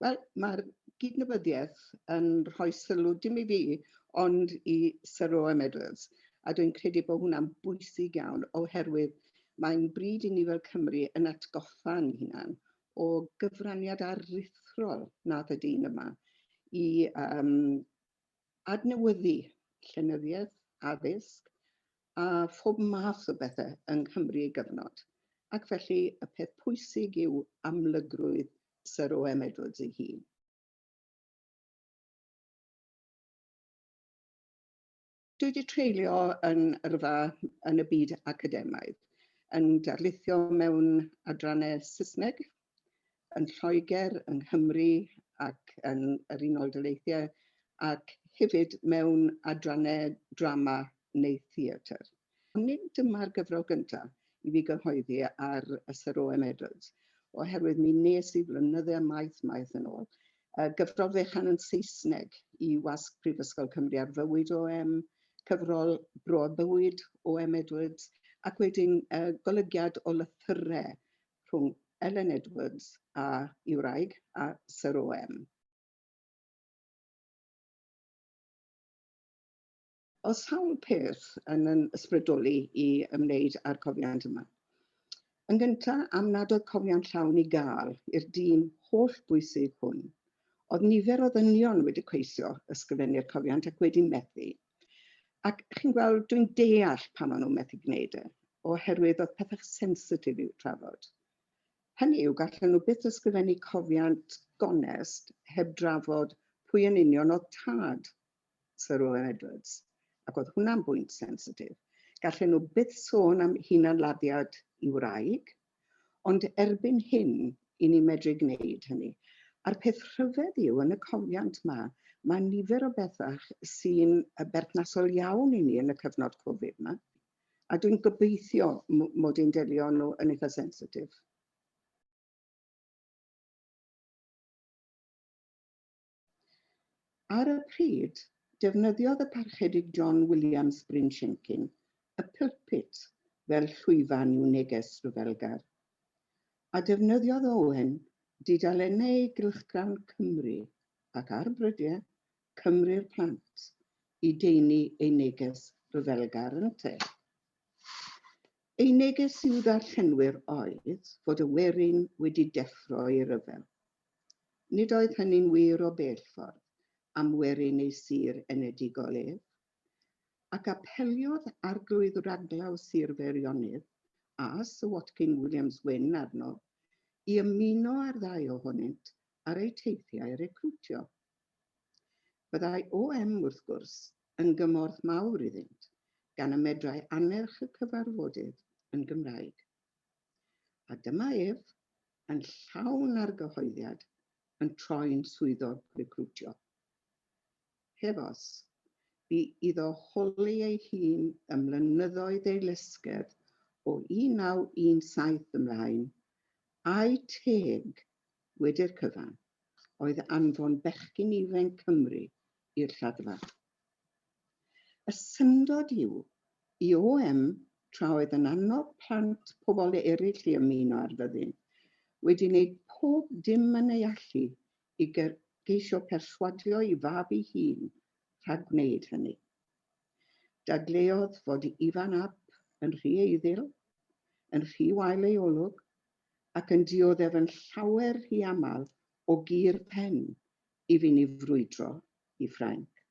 Wel, mae'r gydnabyddiaeth yn rhoi sylw dim I fi, ond I Sir Owen Edwards. A dwi'n credu bod hwnna'n bwysig iawn oherwydd mae'n bryd I ni fel Cymru yn atgoffa'n hunan o gyfraniad aruthrol nath y dyn yma I adnewyddu llenyddiaeth, addysg a phob math o bethau yng Nghymru I gyfnod. Ac felly y peth pwysig yw amlygrwydd Sir Owen Edwards ei hun. Dwi wedi treulio yn yrfa yn y byd academaidd, yn darlithio mewn adrannau Saesneg, yn Lloegr, yng Nghymru ac yn yr Unol Daleithiau, ac hefyd mewn adrannau drama neu theatr. Nid dyma'r gyfrol gyntaf I fi gyhoeddi ar y Sir Owen Edwards, oherwydd mi nes I flynyddoedd maith yn ôl. Gyfrol fechan yn Saesneg I Wasg Prifysgol Cymru ar fywyd OM, cyfrol Bro a Bywyd OM Edwards, ac wedyn golygiad o lythyrau rhwng Ellen Edwards a I wraig a Sir Owen. O sawl peth yn ysbrydoli I ymwneud â'r cofiant yma. Yn gyntaf, am nad oedd cofiant llawn I gael i'r dyn holl bwysig hwn, oedd nifer o ddynion wedi ceisio ysgrifennu'r cofiant ac wedi methu. Ac chi'n gweld, dwi'n deall pan maen nhw'n methu gwneud oherwydd oedd pethau sensitif i'w trafod. Hynny yw, gallen nhw byth ysgrifennu cofiant gonest heb drafod pwy yn union oedd tad Sir Owen Edwards. Ac oedd hwnna'n bwynt sensitif. Gallen nhw byth sôn am hunan-laddiad I wraig, ond erbyn hyn I ni medru gwneud hynny. A'r peth rhyfedd yw yn y cofiant yma, mae nifer o bethau sy'n berthnasol iawn I ni yn y cyfnod Covid yma, a dwi'n gobeithio mod i'n delio nhw yn eitha sensitif. Ar y pryd, defnyddiodd y parchedig John Williams Bryn Siencyn y pulpit fel llwyfan i'w neges ryfelgar. A defnyddiodd Owen dudalennau Gylchgrawn Cymru ac ar brydiau Cymru'r Plant I deini ei neges ryfelgar yn te. Ei neges i'w ddarllenwyr oedd fod y werin wedi deffro I ryfel. Nid oedd hynny'n wir o bell ffordd am werin ei sir enedigol ef, ac apeliodd arglwydd raglaw Sir Feirionnydd a Sir Watkin Williams Wyn arno I ymuno ar ddau ohonynt ar eu teithiau recrwtio. Byddai OM wrth gwrs yn gymorth mawr iddynt, gan y medrau anerch y cyfarfodydd yn Gymraeg. A dyma ef yn llawn ar gyhoeddiad yn troi'n swyddog recrwtio. Hefos, bu iddo holi ei hun ym mlynyddoedd ei lysgedd o 1917 ymlaen, a'i teg wedi'r cyfan oedd anfon bechgyn ifanc Cymru i'r lladdfa. Y syndod yw I OM tra oedd yn annog plant pobl eraill I ymuno ar fyddin, wedi wneud pob dim yn ei allu I geisio perswadio I fab ei hun rhag gwneud hynny. Dadleodd fod Ifan ap yn rhy eiddil, yn rhy wael ei olwg, ac yn dioddef yn llawer rhy aml o gur pen I fynd I frwydro I Ffrainc.